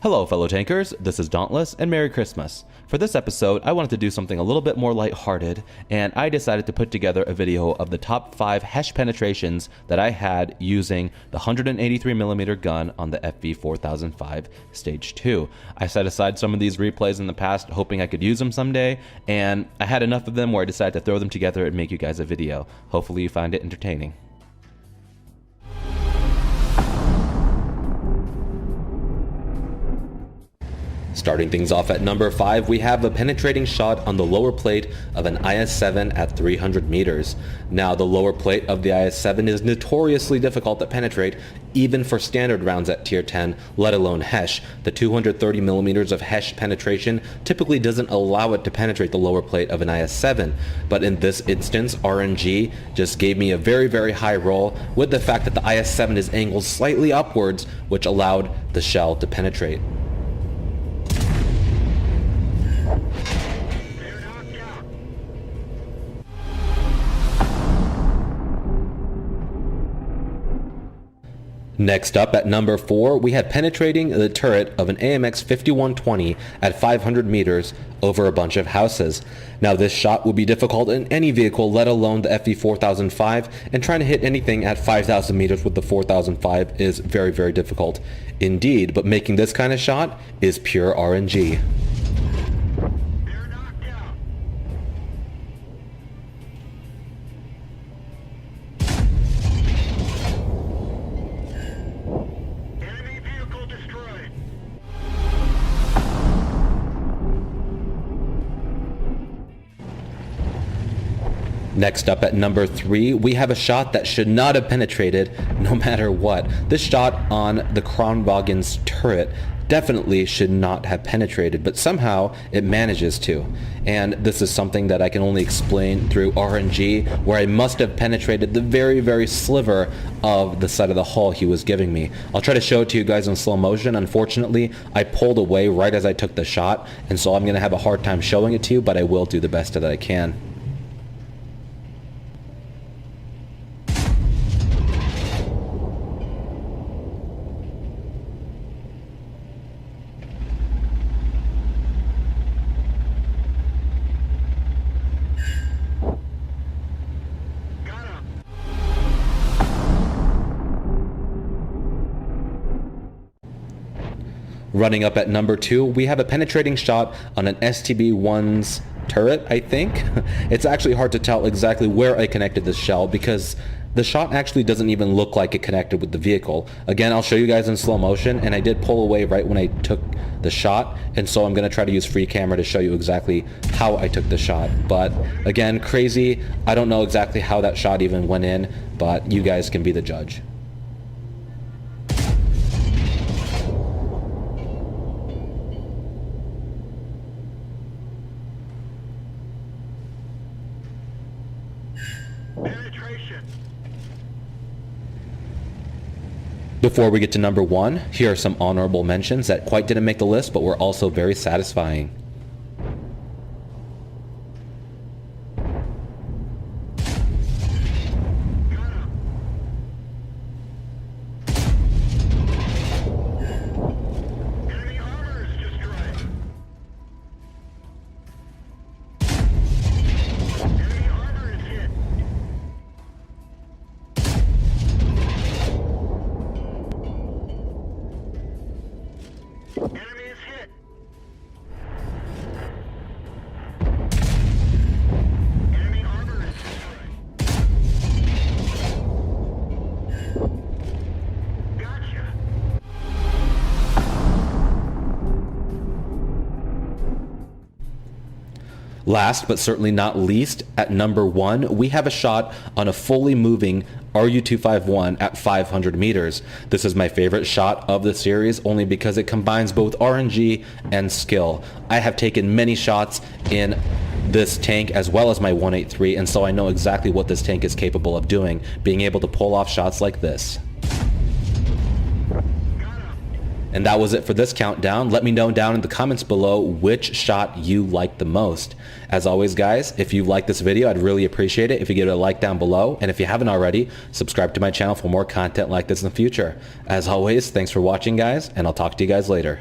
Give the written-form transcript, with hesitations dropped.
Hello fellow tankers, this is Dauntless and Merry Christmas. For this episode, I wanted to do something a little bit more lighthearted, and I decided to put together a video of the top 5 HESH penetrations that I had using the 183mm gun on the FV4005 Stage 2. I set aside some of these replays in the past, hoping I could use them someday, and I had enough of them where I decided to throw them together and make you guys a video. Hopefully you find it entertaining. Starting things off at number 5, we have a penetrating shot on the lower plate of an IS-7 at 300 meters. Now, the lower plate of the IS-7 is notoriously difficult to penetrate, even for standard rounds at tier 10, let alone HESH. The 230mm of HESH penetration typically doesn't allow it to penetrate the lower plate of an IS-7, but in this instance, RNG just gave me a very high roll with the fact that the IS-7 is angled slightly upwards, which allowed the shell to penetrate. Next up at number 4, we have penetrating the turret of an AMX 5120 at 500 meters over a bunch of houses. Now this shot will be difficult in any vehicle, let alone the FV4005, and trying to hit anything at 5,000 meters with the 4005 is very difficult indeed, but making this kind of shot is pure RNG. Next up at number 3, we have a shot that should not have penetrated no matter what. This shot on the Kronwagen's turret definitely should not have penetrated, but somehow it manages to. And this is something that I can only explain through RNG, where I must have penetrated the very sliver of the side of the hull he was giving me. I'll try to show it to you guys in slow motion. Unfortunately, I pulled away right as I took the shot, and so I'm going to have a hard time showing it to you, but I will do the best that I can. Running up at number 2, we have a penetrating shot on an STB-1's turret, I think. It's actually hard to tell exactly where I connected this shell because the shot actually doesn't even look like it connected with the vehicle. Again, I'll show you guys in slow motion, and I did pull away right when I took the shot, and so I'm going to try to use free camera to show you exactly how I took the shot. But again, crazy. I don't know exactly how that shot even went in, but you guys can be the judge. Before we get to number 1, here are some honorable mentions that quite didn't make the list, but were also very satisfying. Enemy is hit. Enemy armor is destroyed. Gotcha. Last but certainly not least, at number 1, we have a shot on a fully moving RU-251 at 500 meters. This is my favorite shot of the series only because it combines both RNG and skill. I have taken many shots in this tank as well as my 183, and so I know exactly what this tank is capable of doing, being able to pull off shots like this. And that was it for this countdown. Let me know down in the comments below which shot you liked the most. As always, guys, if you like this video, I'd really appreciate it if you give it a like down below. And if you haven't already, subscribe to my channel for more content like this in the future. As always, thanks for watching, guys, and I'll talk to you guys later.